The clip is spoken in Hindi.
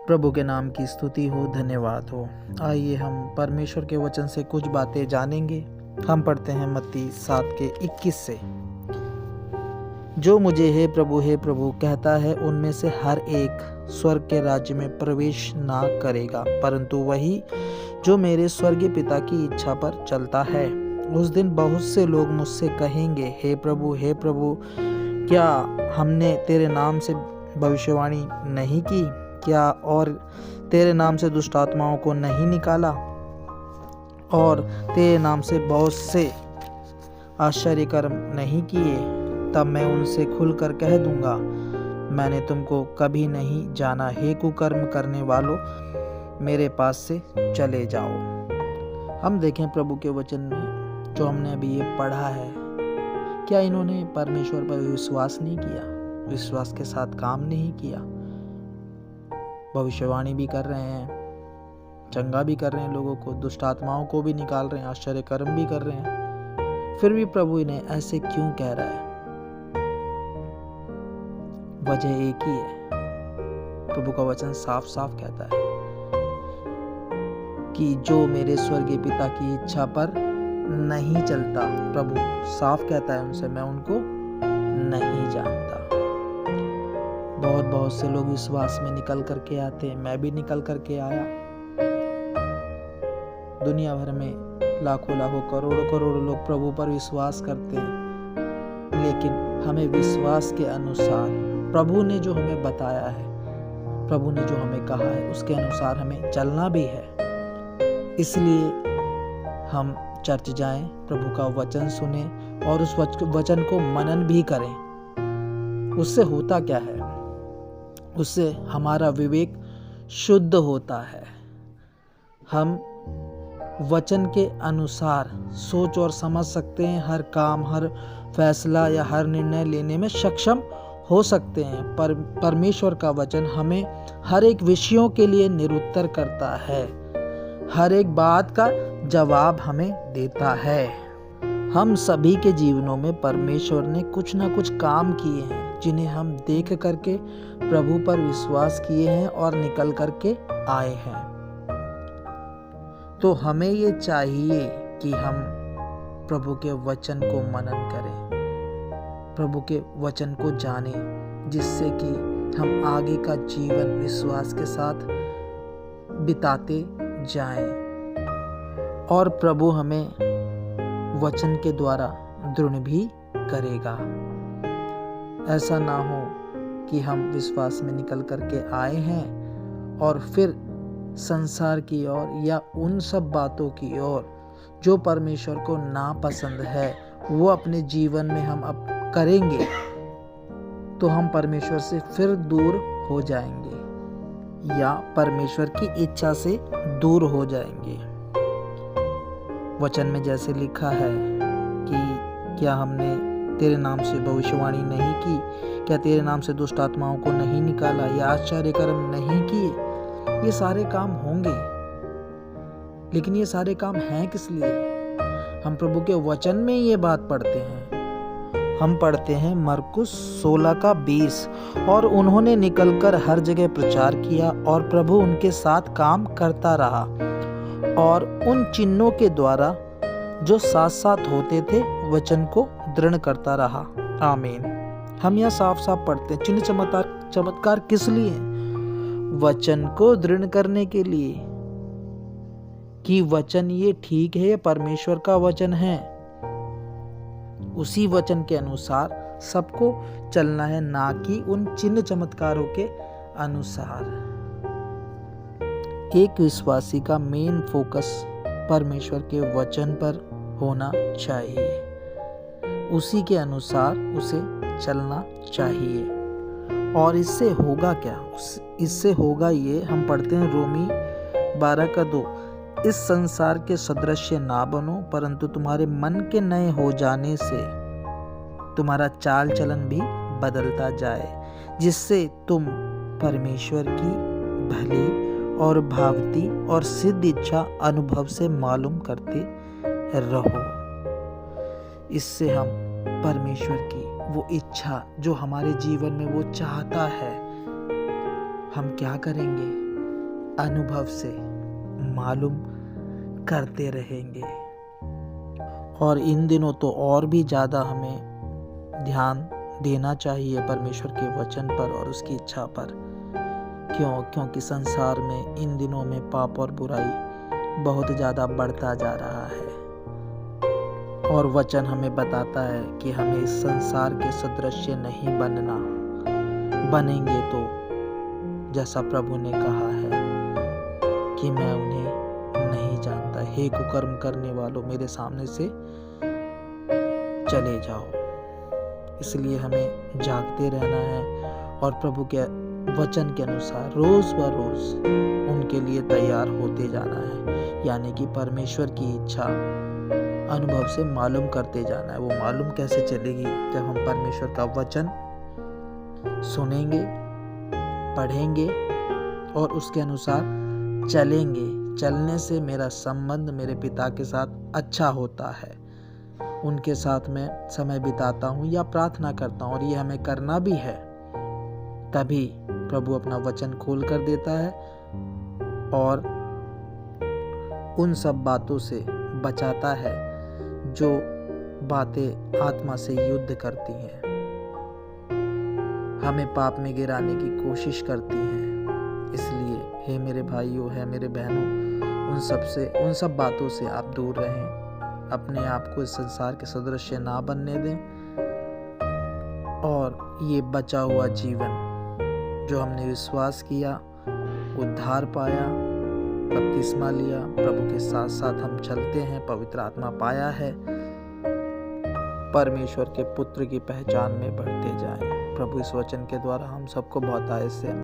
प्रभु के नाम की स्तुति हो, धन्यवाद हो। आइए हम परमेश्वर के वचन से कुछ बातें जानेंगे। हम पढ़ते हैं मत्ती 7:21 से। जो मुझे हे प्रभु कहता है, उनमें से हर एक स्वर्ग के राज्य में प्रवेश ना करेगा, परंतु वही जो मेरे स्वर्गीय पिता की इच्छा पर चलता है। उस दिन बहुत से लोग मुझसे कहेंगे, हे प्रभु, क्या हमने तेरे नाम से भविष्यवाणी नहीं की, क्या और तेरे नाम से दुष्ट आत्माओं को नहीं निकाला, और तेरे नाम से बहुत से आश्चर्य कर्म नहीं किए? तब मैं उनसे खुलकर कह दूंगा, मैंने तुमको कभी नहीं जाना, हे कुकर्म करने वालों, मेरे पास से चले जाओ। हम देखें प्रभु के वचन में जो हमने अभी ये पढ़ा है, क्या इन्होंने परमेश्वर पर विश्वास नहीं किया, विश्वास के साथ काम नहीं किया? भविष्यवाणी भी कर रहे हैं, चंगा भी कर रहे हैं लोगों को, दुष्ट आत्माओं को भी निकाल रहे हैं, आश्चर्य कर्म भी कर रहे हैं, फिर भी प्रभु इन्हें ऐसे क्यों कह रहा है? वजह एक ही है। प्रभु का वचन साफ साफ कहता है कि जो मेरे स्वर्गीय पिता की इच्छा पर नहीं चलता, प्रभु साफ कहता है उनसे, मैं उनको नहीं जानता। बहुत से लोग विश्वास में निकल करके आते हैं, मैं भी निकल करके आया। दुनिया भर में लाखों करोड़ों लोग प्रभु पर विश्वास करते हैं, लेकिन हमें विश्वास के अनुसार प्रभु ने जो हमें बताया है, प्रभु ने जो हमें कहा है, उसके अनुसार हमें चलना भी है। इसलिए हम चर्च जाएं, प्रभु का वचन सुने और उस वचन को मनन भी करें। उससे होता क्या है? उससे हमारा विवेक शुद्ध होता है। हम वचन के अनुसार सोच और समझ सकते हैं, हर काम, हर फैसला या हर निर्णय लेने में सक्षम हो सकते हैं। परमेश्वर का वचन हमें हर एक विषयों के लिए निरुत्तर करता है, हर एक बात का जवाब हमें देता है। हम सभी के जीवनों में परमेश्वर ने कुछ ना कुछ काम किए हैं, जिन्हें हम देख करके प्रभु पर विश्वास किए हैं और निकल करके आए हैं। तो हमें ये चाहिए कि हम प्रभु के वचन को मनन करें, प्रभु के वचन को जानें, जिससे कि हम आगे का जीवन विश्वास के साथ बिताते जाएं और प्रभु हमें वचन के द्वारा दृढ़ भी करेगा। ऐसा ना हो कि हम विश्वास में निकल करके आए हैं और फिर संसार की ओर या उन सब बातों की ओर जो परमेश्वर को नापसंद है, वो अपने जीवन में हम अब करेंगे, तो हम परमेश्वर से फिर दूर हो जाएंगे या परमेश्वर की इच्छा से दूर हो जाएंगे। वचन में जैसे लिखा है कि क्या हमने तेरे नाम से भविष्यवाणी नहीं की, क्या तेरे नाम से दुष्ट आत्माओं को नहीं निकाला, या आश्चर्य कर्म नहीं किए? ये सारे काम होंगे, लेकिन ये सारे काम हैं किस लिए? हम प्रभु के वचन में ये बात पढ़ते हैं। हम पढ़ते हैं मरकुस 16:20, और उन्होंने निकलकर हर जगह प्रचार किया और प्रभु उनके साथ काम करता रहा और उन चिन्हों के द्वारा जो साथ साथ होते थे वचन को दृढ़ करता रहा। आमीन। हम यह साफ साफ पढ़ते हैं, चिन्ह चमत्कार किस लिए? वचन को दृढ़ करने के लिए कि वचन ये ठीक है, परमेश्वर का वचन है, उसी वचन के अनुसार सबको चलना है, ना कि उन चिन्ह चमत्कारों के अनुसार। एक विश्वासी का मेन फोकस परमेश्वर के वचन पर होना चाहिए, उसी के अनुसार उसे चलना चाहिए। और इससे होगा क्या? इससे होगा ये, हम पढ़ते हैं रोमी 12:2, इस संसार के सदृश्य ना बनो, परंतु तुम्हारे मन के नए हो जाने से तुम्हारा चाल चलन भी बदलता जाए, जिससे तुम परमेश्वर की भली और भावती और सिद्ध इच्छा अनुभव से मालूम करते रहो। इससे हम परमेश्वर की वो इच्छा जो हमारे जीवन में वो चाहता है, हम क्या करेंगे? अनुभव से मालूम करते रहेंगे। और इन दिनों तो और भी ज़्यादा हमें ध्यान देना चाहिए परमेश्वर के वचन पर और उसकी इच्छा पर। क्योंकि संसार में इन दिनों में पाप और बुराई बहुत ज़्यादा बढ़ता जा रहा है। और वचन हमें बताता है कि हमें इस संसार के सदृश्य नहीं बनना। बनेंगे तो जैसा प्रभु ने कहा है कि मैं उन्हें नहीं जानता, हे कुकर्म करने वालों मेरे सामने से चले जाओ। इसलिए हमें जागते रहना है और प्रभु के वचन के अनुसार रोज ब रोज उनके लिए तैयार होते जाना है। यानी कि परमेश्वर की इच्छा अनुभव से मालूम करते जाना है। वो मालूम कैसे चलेगी? जब हम परमेश्वर का वचन सुनेंगे, पढ़ेंगे और उसके अनुसार चलेंगे। चलने से मेरा संबंध मेरे पिता के साथ अच्छा होता है। उनके साथ मैं समय बिताता हूँ या प्रार्थना करता हूँ, और ये हमें करना भी है। तभी प्रभु अपना वचन खोल कर देता है और उन सब बातों से बचाता है जो बातें आत्मा से युद्ध करती हैं, हमें पाप में गिराने की कोशिश करती हैं। इसलिए हे मेरे भाइयों, है मेरे बहनों, उन सब बातों से आप दूर रहें। अपने आप को इस संसार के सदृश्य ना बनने दें। और ये बचा हुआ जीवन जो हमने विश्वास किया, उद्धार पाया, बपतिस्मा लिया, प्रभु के साथ साथ हम चलते हैं, पवित्र आत्मा पाया है, परमेश्वर के पुत्र की पहचान में बढ़ते जाएं। प्रभु इस वचन के द्वारा हम सबको बहुतायत से